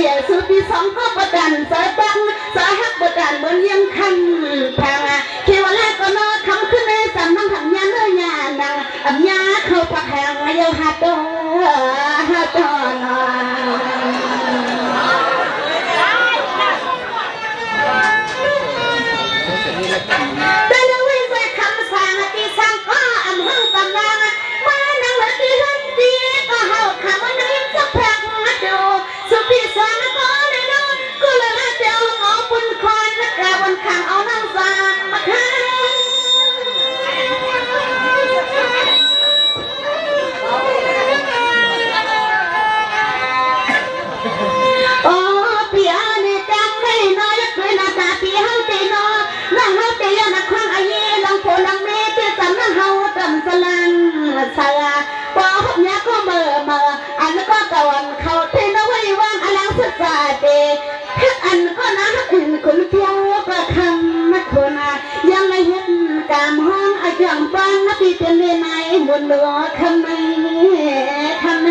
อย่าสุดที่สองก็ประดันสะบังสะฮักประดันบนยังคันทางเขียวแรกก็นอคำขึ้นในสำนักทำยาเนื้อยานังอับยาเข้าปักแหงเยาฮัตโตฮัตโตนแต่ยังวิ่งไปคำสั่งที่สั่งก็อันห้องตำนานมานั่งรถที่หันดีก็เฮาคำว่านั่งสักพักมาดูสุพิสารก็ได้นอนก็เลยละเดียวงอปุ่นคอยนักกาบนขังเอาน้ำสามาค้างโอ้พี่อาเนี่ยจำไม่น้อยเคยหน้าตาพี่เฮาตีน้อยนั่งเฮาตีนักครั้งอายุลังโผลังเมที่จำนั่งเฮาจำสลังสลาพอพบยาก็เมื่ออันก็ตะวันเขาเทนเอาไว้วางอลังศึกษาเดทักอันก็นะอื่นคนเที่ยวก็คำนักคนยังไม่เห็นกามห้องอาจังฟังนับปีเตียนเลยไหมบนเรือคำไหนคำไหน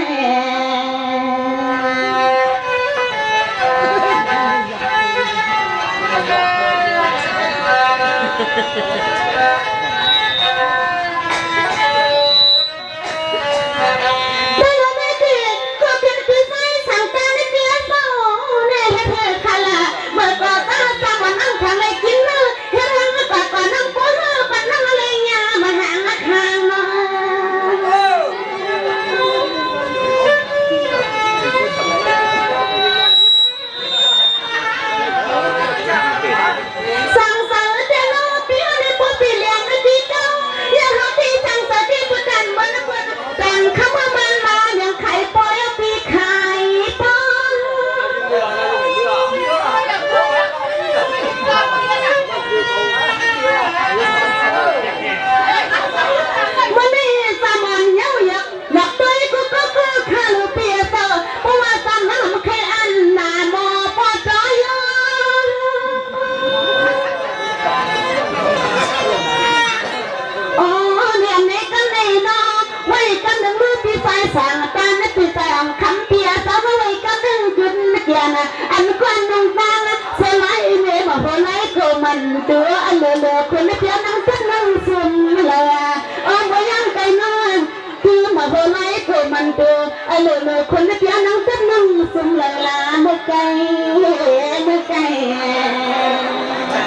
สั่งตานักติดตามคำเพียสาวไว้ก็ดึงจุดนักยานะอันควันนุ่งฟางสมัยเมื่อมาพอไหนก็มันตัวอันเลือคนนักยานั่งจัดนั่งซุ่มเลยอ้อมว่ายังใจนอนคือมาพอไหนก็มันตัวอันเลือคนนักยานั่งจัดนั่งซุ่มเลยล่ะเมื่อไกล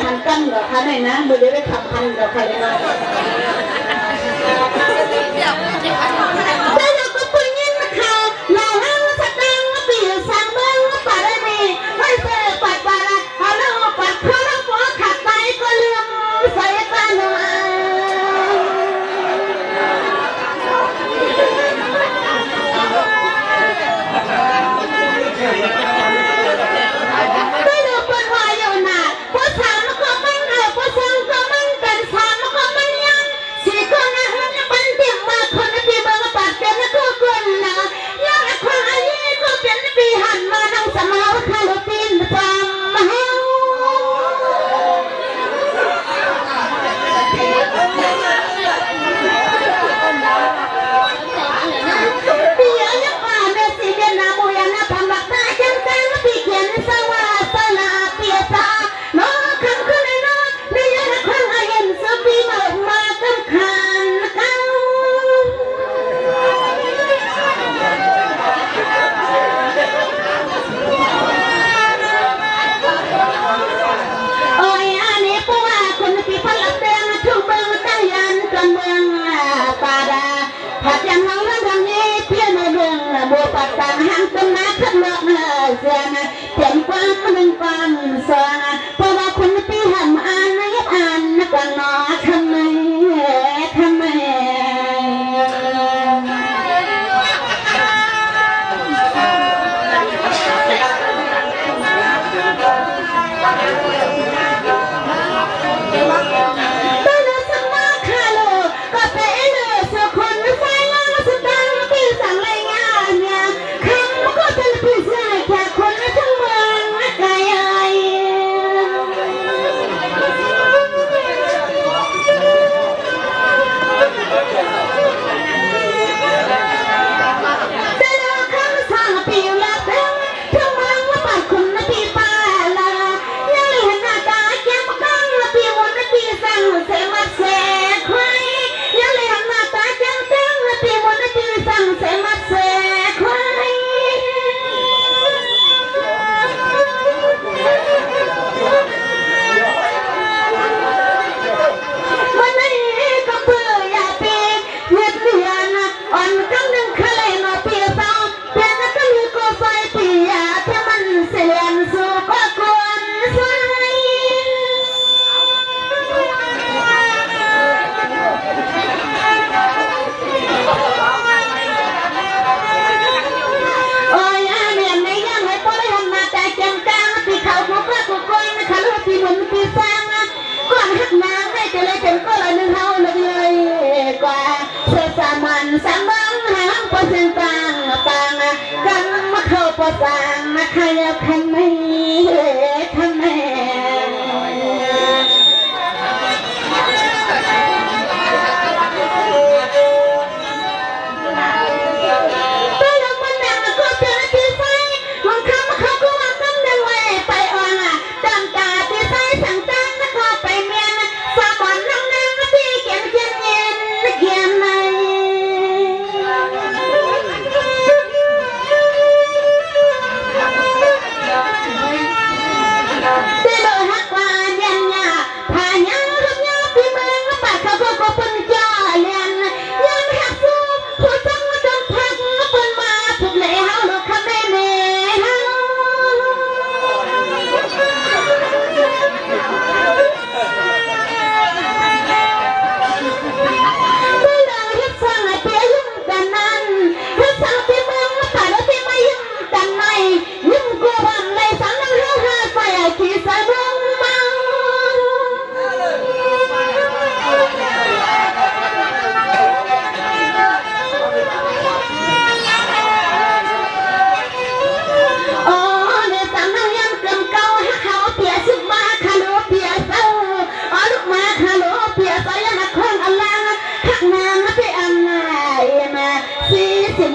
ทันกันเหรอคะไหนนะมือเดี๋ยวไปขับพันเหรอคะเลยนะสุด สามบังหางปะเส้นต่างต่างกันมาเข้าปะต่างมาใครคันไม่คันแม่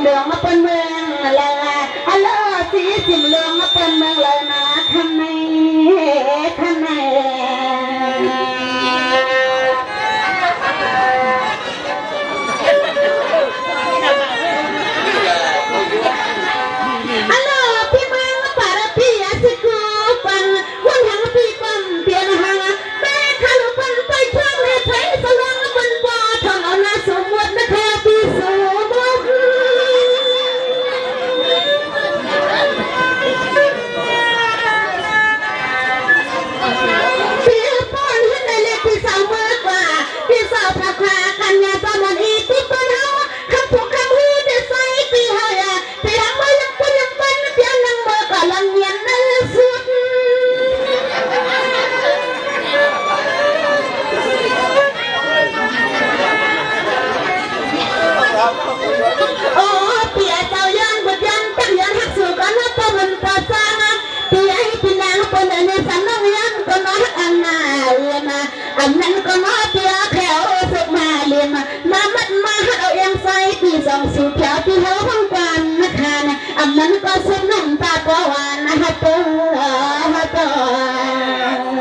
เหลืองมาเป็นเมืองเลยฮัลโหลสีสิเหลืองมาเป็นเมืองเลยนะข้างในข้างในฮัลโหลพี่เมืองมาป่าระพี่อาศิกูปันวันหังพี่ปันเปลี่ยนหังแม่ข้าลูกปันไปช่างในไทยสว่างปันปอทองเอาหน้าสมวัดนะแค่พี่สูงโอ้เปียเจ้ายันบดยันตั้งยันหักสู่กันนะปมันปะจานะเปียให้พี่นางปนในสันน้องยันก็มาอันนาเรียมาอันนั้นก็มาเปียแขวสุกมาเรียมามามัดมาหัดเอาเองใส่ปีสองสู่แถวที่เขาห้องกันนะคะนะอันนั้นก็สุดน้ำตาก็หวานนะฮะตัวฮะตัว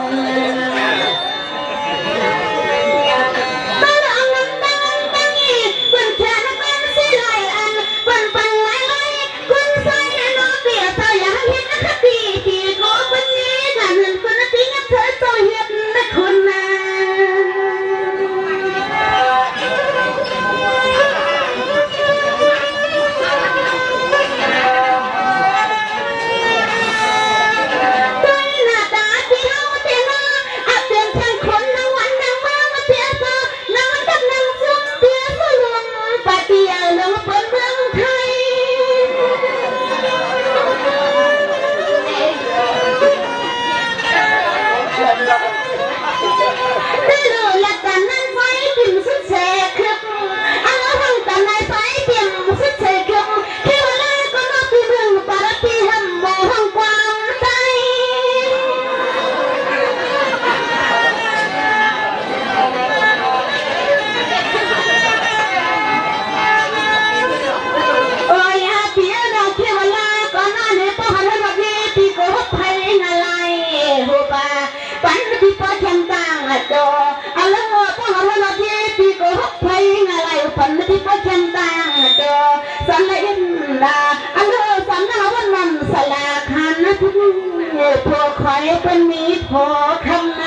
พอคอยเป็นมีพอคำใน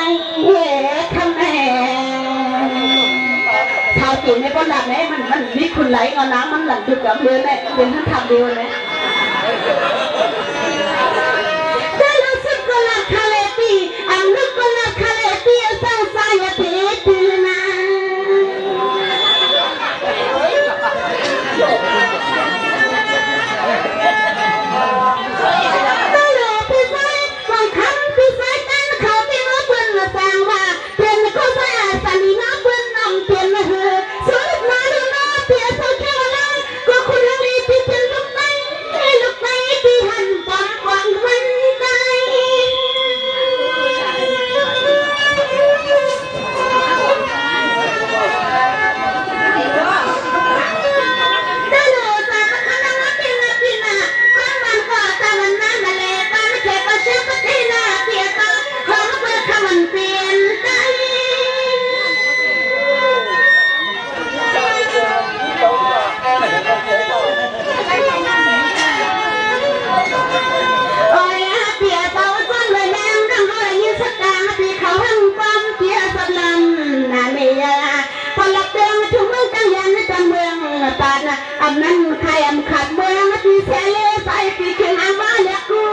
คำแม่ชาวจีนในก้อนหลักไหนมันมีคุณไหลเอาน้ำมันหลังดึกกับเรือเนี่ยเป็นท่านทำเดียวเลยได้รู้สึกก็หลักคาเลปีอันนึกก็หลักคาเลปีสร้างสายเถิดตื่นนะเ ตานะอำนั้นใครอำขัดเมืองที่เสลใส่ปีเข่งอามาเล็กกู